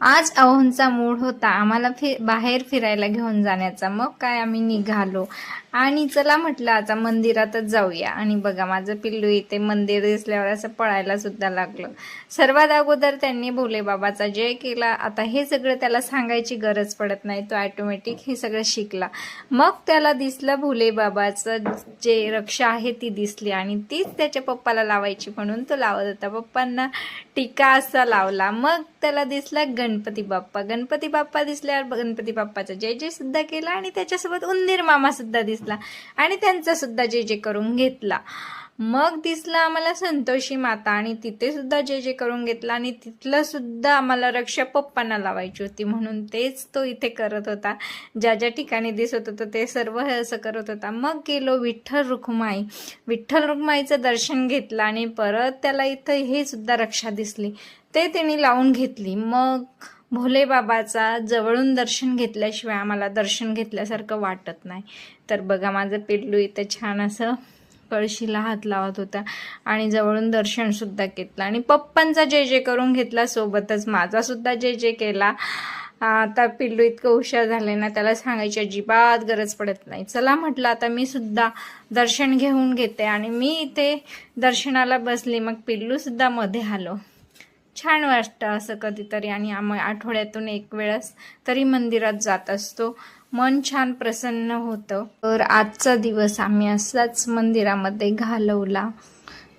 आज अहोंचा मूड होता आम्हाला बाहेर फिरायला घेऊन जाण्याचा. मग काय आम्ही निघालो आणि चला म्हटलं आता मंदिरातच जाऊया. आणि बघा माझं पिल्लू इथे मंदिर दिसल्यावर असं पळायला सुद्धा लागलं. सर्वात अगोदर त्यांनी भोले बाबाचा जय केला. आता हे सगळं त्याला सांगायची गरज पडत नाही, तो ऑटोमॅटिक हे सगळं शिकला. मग त्याला दिसलं भोले बाबाचं जे रक्षा आहे ती दिसली आणि तीच त्याच्या पप्पाला लावायची म्हणून तो लावत होता. पप्पांना टीका असा लावला. मग त्याला दिसला गणपती बाप्पा. गणपती बाप्पा दिसल्यावर गणपती बाप्पाचा जय जय सुद्धा केला आणि त्याच्यासोबत उंदीर मामा सुद्धा दिसला आणि त्यांचा सुद्धा जय जय करून घेतला. मग दिसला आम्हाला संतोषी माता आणि तिथे सुद्धा जय जय करून घेतला आणि तिथलं सुद्धा आम्हाला रक्षा पप्पांना लावायची होती म्हणून तेच तो इथे करत होता. ज्या ज्या ठिकाणी दिसत होतं ते सर्व असं करत होता. मग गेलो विठ्ठल रुक्माईचं दर्शन घेतलं आणि परत त्याला इथं हे सुद्धा रक्षा दिसली, ते त्यांनी लावून घेतली. मग भोले बाबाचा जवळून दर्शन घेतल्याशिवाय आम्हाला दर्शन घेतल्यासारखं वाटत नाही. तर बघा माझं पिल्लू इथं छान असं कळशीला हात लावत होता आणि जवळून दर्शन सुद्धा घेतलं आणि पप्पांचा जय जय करून घेतला, सोबतच माझा सुद्धा जय जय केला. आता पिल्लू इतकं हुशार झाले ना, त्याला सांगायची अजिबात गरज पडत नाही. चला म्हटलं आता मी सुद्धा दर्शन घेऊन घेते आणि मी इथे दर्शनाला बसली. मग पिल्लू सुद्धा मध्ये आलो. छान वाटतं असं कधीतरी आणि आम्ही आठवड्यातून एक वेळेस तरी मंदिरात जात असतो. मन छान प्रसन्न होतं. तर आजचा दिवस आम्ही असाच मंदिरामध्ये घालवला.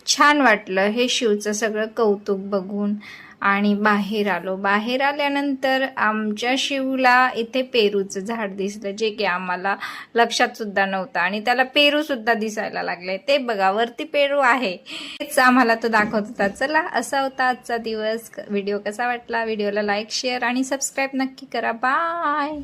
छान वाटलं हे शिवचं सगळं कौतुक बघून आणि बाहेर आलो. बाहेर आल्यानंतर आमच्या शिवला इथे पेरूचं झाड दिसलं, जे की आम्हाला लक्षात सुद्धा नव्हतं आणि त्याला पेरू सुद्धा दिसायला लागले. ते बघा वरती पेरू आहे, तेच आम्हाला तो दाखवत होता. चला असा होता आजचा दिवस. व्हिडिओ कसा वाटला? व्हिडिओला लाईक शेअर आणि सबस्क्राईब नक्की करा. बाय.